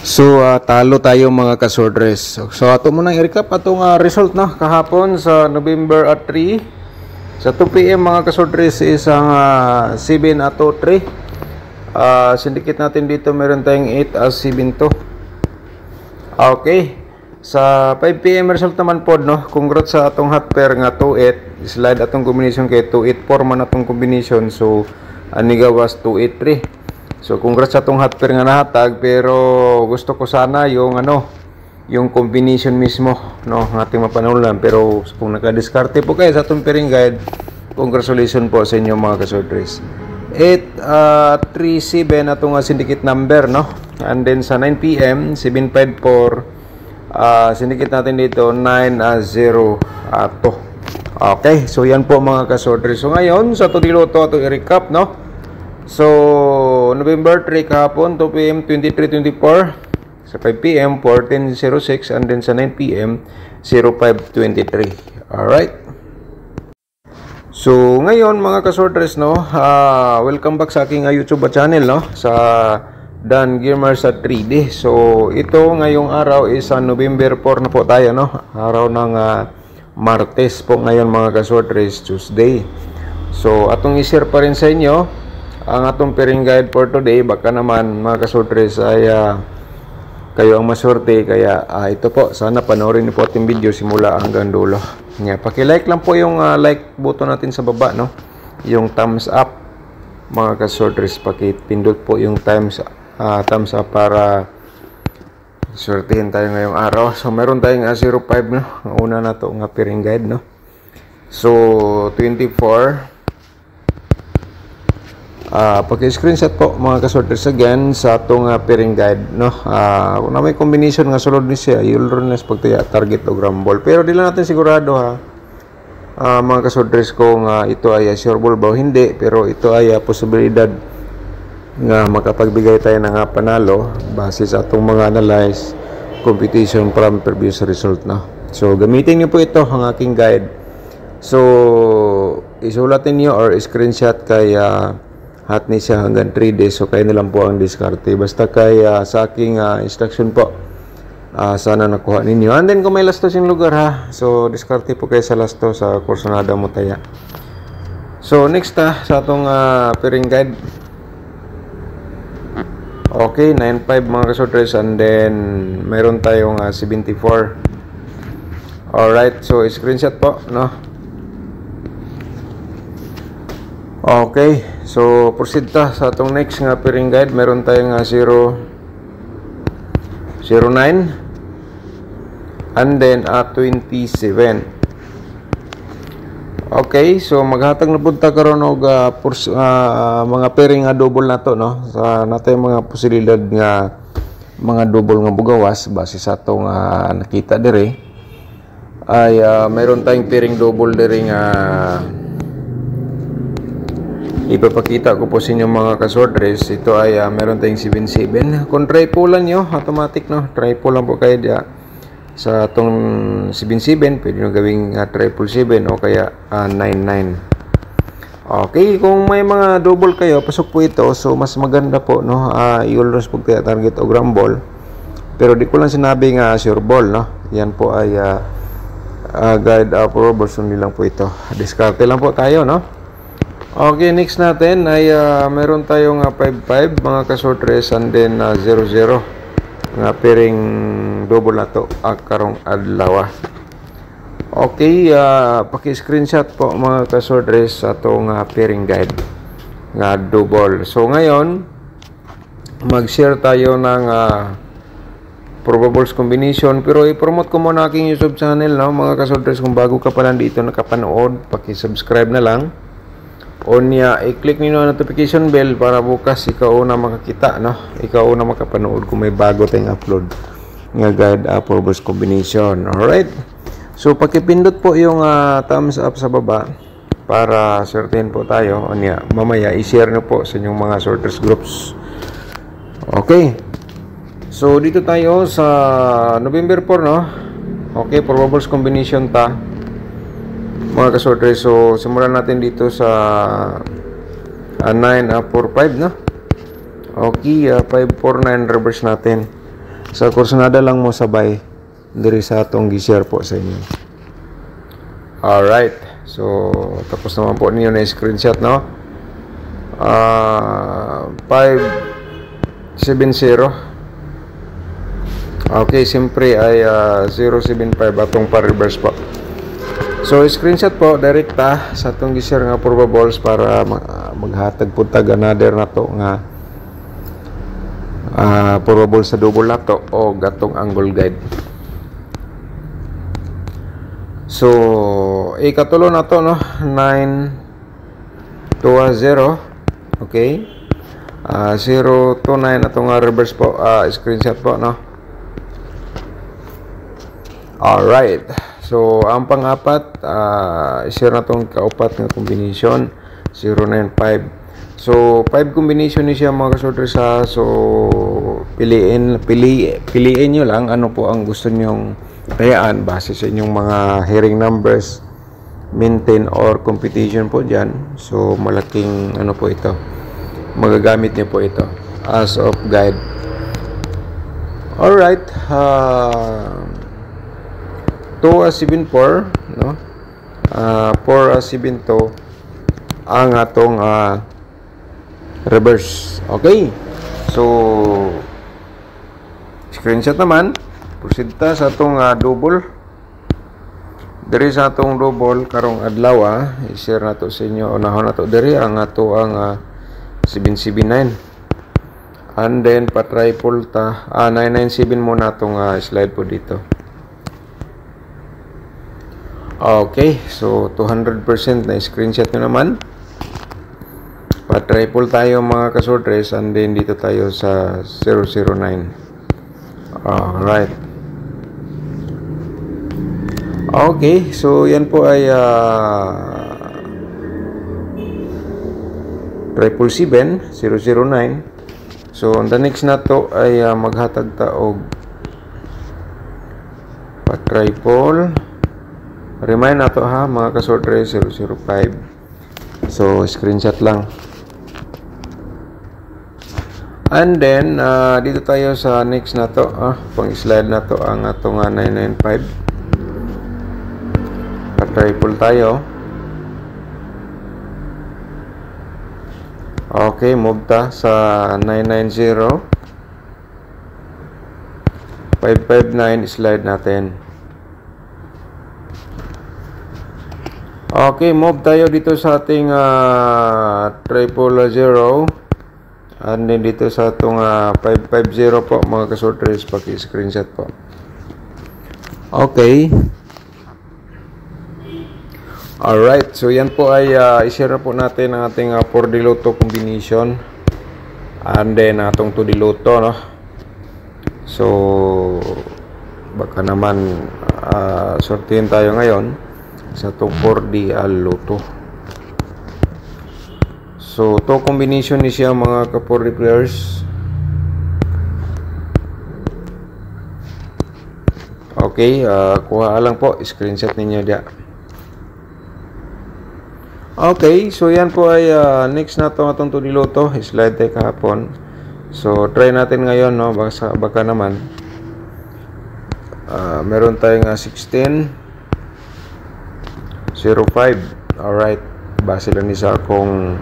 Talo tayo mga kasordres. So ato mo nang i-recap atong result no kahapon sa November 3 sa 2 PM mga kasordres isang 7 ato 3. Syndicate natin dito meron tayong 8 as 7 to. Okay. Sa 5 PM result naman pod no. Congrats sa atong hot pair nga 2-8. Slide atong combination kay 2-8-4 man atong combination. So ani gawas 2-8-3. So congrats sa atong hot pair nga nahatag, pero gusto ko sana yung yung combination mismo no ng ating mapanulan. Pero kung naka-discarte po kayo sa atong pairing guide, congratulations po sa inyo mga kasordres. 837 atong syndicate number no. And then sa 9 PM 754 syndicate natin dito 902. Okay, so yan po mga kasordres. So ngayon sa tudiloto ato i-recap no. So, November 3 kahapon, 2 PM 23:24, sa 5 PM 14:06, and then sa 9 PM 05:23. Alright. So, ngayon mga kasordres no, welcome back sa aking YouTube channel no, sa Dan Gamer sa 3D. So, ito ngayong araw is November 4 na po tayo no, araw ng Martes po ngayon mga kasordres, Tuesday. So, atong i-share pa rin sa inyo ang atong pairing guide for today. Baka naman mga kasordres ay kayo ang maswerte, kaya ito po, sana panoorin niyo po ating video simula hanggang dulo. Paki-like lang po yung like button natin sa baba no, yung thumbs up mga kasordres. Paki-pindot po yung thumbs up para swertihin tayo ngayong araw. So meron tayong 05 no, ang una na to nga pairing guide no. So 24 paki-screenshot po mga kasordres again sa atong pairing guide no. Kung na may combination nga sulod ni siya, you'll run as pagtaya target o grumble, pero di lang natin sigurado mga kasordres kung ito ay sure ball ba o hindi, pero ito ay posibilidad nga makapagbigay tayo ng panalo base sa atong mga analyze competition from previous result no. So gamitin niyo po ito ang aking guide. So isulatin niyo or screenshot kay hot ni siya hanggang 3 days. So kayo na lang po ang diskarte. Basta kay sa aking instruction po, sana nakuha ninyo. And then kung may lastos yung lugar so diskarte po kayo sa lasto sa Corsonada Mutaya. So next sa atong pairing guide. Okay, 95 mga kasordres, and then meron tayong 74. Alright, so screenshot po no. Okay, so proceed sa atong next nga pairing guide. Meron tayong 009 and then 27. Okay, so maghatag na punta karon og mga pairing nga double na to no. Sa natay mga posibilidad nga mga double nga bugawas base sa atong nakita dire ay meron tayong pairing double dire nga ipapakita ko po sa inyo mga kasordres. Ito ay meron tayong 77. Kung triple lang nyo, automatic no, triple lang po kayo diya sa itong 77. Pwede nyo gawing 777 o kaya 99. Okay, kung may mga double kayo, pasok po ito. So mas maganda po no, i-always po kaya target o grumble. Pero di ko lang sinabi nga sure ball no. Yan po ay guide for version lang po ito. Discarte lang po tayo no. Okay, next natin ay meron tayong 55 mga kasordres, and then 00 nga pairing double na to karong adlaw. Okay, paki-screenshot po mga kasordres sa itong pairing guide nga double. So ngayon mag-share tayo ng probables combination, pero i-promote ko muna aking YouTube channel no mga kasordres. Kung bago ka pa lang dito nakapanood, paki-subscribe na lang. I-click niyo ang notification bell para bukas ikaw na makakita no, ikaw na makapanood kung may bago tayong upload nga guide probables combination. Alright, so pakipindot po yung thumbs up sa baba para certain po tayo. Mamaya i-share niyo po sa inyong mga sorters groups. Okay, so dito tayo sa November 4 no. Okay, probables combination mga kasordres. So simulan natin dito sa 945 no. Okay, 549 reverse natin. Sa kursunada lang mo sabay diri sa atong gi-share po sa inyo. Alright. So, tapos naman po ninyo na screenshot, no? 570. Okay, siyempre ay 075 atong pa-reverse po. So, screenshot po, direkta sa atong gi-share nga probables para maghatag po tag another na to nga probable sa double na to o gatong angle guide. So, ikatulo na to, no? 920. Okay? 029 atong reverse po, screenshot po, no? Alright. So, ang pang-apat, share na itong kaupat nga combination, 095. So, 5 combination ni siya mga kasorters ha. So, piliin nyo lang ano po ang gusto nyong tayaan base sa inyong mga hearing numbers, maintain or competition po dyan. So, malaking ano po ito. Magagamit nyo po ito as of guide. Alright. 274, no? 472 ang atong reverse. Okay. So, screenshot naman. Proceed ta sa atong double. Diri sa atong double karong adlaw, i-share nato sa inyo. Unahon nato diri ang ato ang 779. And then pa-triple ta 997 muna atong slide po dito. Okay, so 200% na screenshot nyo naman. Pa-triple tayo mga kasortres, and then dito tayo sa 009. Alright. Okay, so yan po ay 777 009. So on the next na to ay maghatag ta og pa-triple. Remind na to ha mga kasortre, 005. So screenshot lang. And then dito tayo sa next na to, pang slide na to ang atong 995. Pa-triple tayo. Okay, move ta sa 990. 559 slide natin. Okay, move tayo dito sa ating 000. And then dito sa itong 550 po mga kasortres, paki-screenshot po. Okay. Alright, so yan po ay i-share po natin ang ating 4D Lotto combination. And then atong 2D Lotto, no? So, baka naman sortihin tayo ngayon sa itong 4D Lotto. So, to combination ni siya mga ka-4D players. Okay, kuha lang po, screenshot ninyo diya. Okay, so yan po ay next na to atong 2D Lotto, slide tayo kahapon. So, try natin ngayon, no? Baka naman meron tayong 16 05. Alright, base lang ni sa akong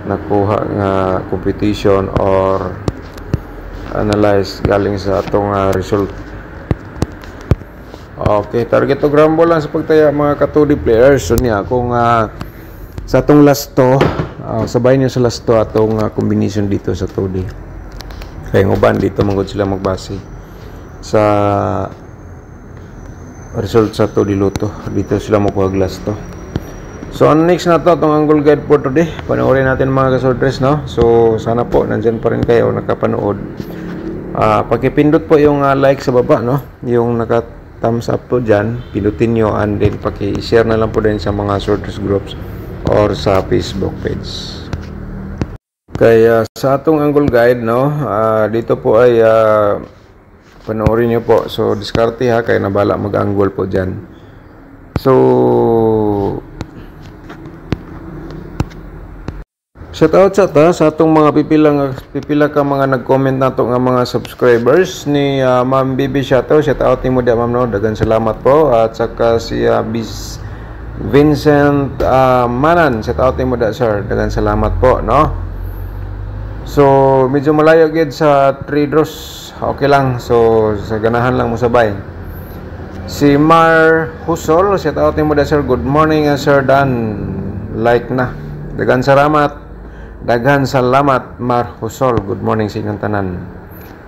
nakuha nga competition or analyze galing sa atong result. Okay, target to grumble lang sa pagtaya mga ka-2D players. So niya kung sa atong last to, sabay niyo sa last to atong combination dito sa 2D. Kaya uban dito manggod sila magbase sa result sa 2D Lotto. Dito sila makuha last to. So, next na to, itong angle guide for today. Panoorin natin mga kasortres, no? So, sana po, nandyan pa rin kayo, nakapanood. Pakipindot po yung like sa baba, no? Yung naka-thumbs up po dyan, pindutin nyo, and then paki-share na lang po din sa mga sortres groups or sa Facebook page. Kaya sa atong angle guide, no? Dito po ay panoorin nyo po. So, diskarte ha, kaya nabala mag-angle po dyan. So, Shoutout sa atong mga pipila ka mga nag-comment nato nga mga subscribers ni Ma'am Bibi Shato. Shoutout nimo dia ma'am no. Dagan salamat po at saka si Bis Vincent Manan. Shoutout nimo da sir. Dagan salamat po no. So medyo malayo gid sa Tridros. Okay lang. So sa ganahan lang mo sabay. Si Mar Husol, shoutout nimo da sir. Good morning Sir Dan. Like na. Dagan salamat. Daghan salamat Mar Husol. Good morning sa inyong tanan.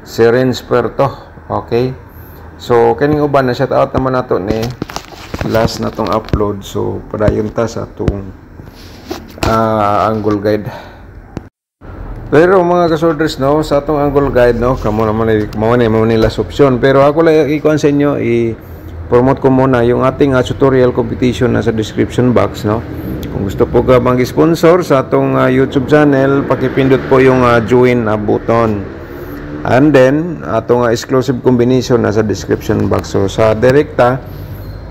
Si Renz Puerto. Okay. So kaning uban na shout out naman nato ni last na tong upload. So padayon ta sa atong angle guide. Pero mga kasorders no, sa atong angle guide no, kamo naman mao ni last option. Pero ako lang ikuan sa inyo i-promote ko muna yung ating tutorial competition na sa description box no. Kung gusto po ka mag-sponsor sa atong YouTube channel, pakipindot po yung join button. And then, atong exclusive combination na sa description box. So, sa direkta,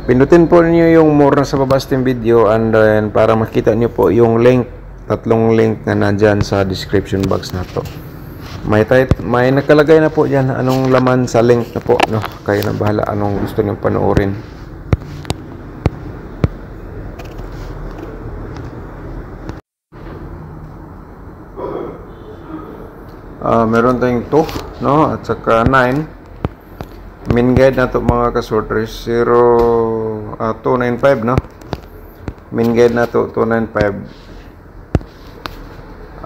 pindutin po niyo yung more na sa babas ng video and then para makita niyo po yung link, tatlong link na nandyan sa description box na to. May nakalagay na po dyan anong laman sa link na po. No? Kayo na bahala anong gusto niyo panoorin. Meron tayong 2 no at saka 9 main guide na to mga kasorters 295 no main guide na to 295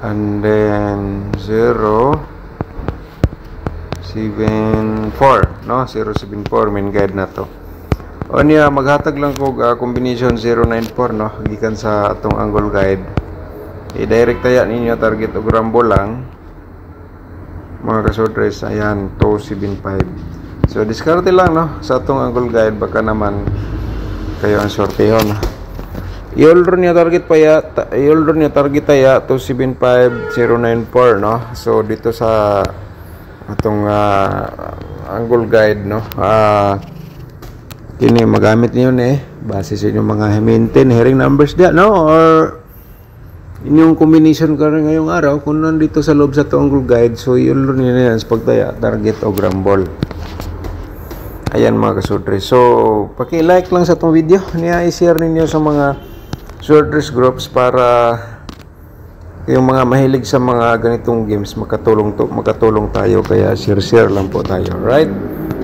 and then 074 no 074 main guide na to o niya maghatag lang ko combination 094 no gikan sa atong angle guide i-direct tayo ninyo target o grambo lang mga kasordres. Ayan 275. So diskarte lang no sa atong angle guide baka naman kayo ang sortehon. I-order niya target taya 275094 no. So dito sa atong angle guide no kini magamit niyo base sa inyong mga maintain hearing numbers dia no or inyong combination ka rin ngayong araw kung nandito sa loob sa angle guide. So yun rin yan sa pagtaya target o grambol. Ayan mga kasordres. So paki-like lang sa itong video niya, i-share ninyo sa mga sordres groups para yung mga mahilig sa mga ganitong games makatulong tayo, kaya share lang po tayo, right?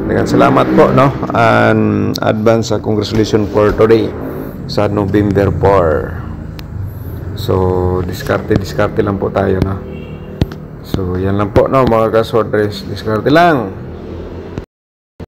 Dagan salamat po no and advance congratulations for today sa November 4. So, diskarte lang po tayo, no? So, yan lang po, no, mga kasordres. Diskarte lang.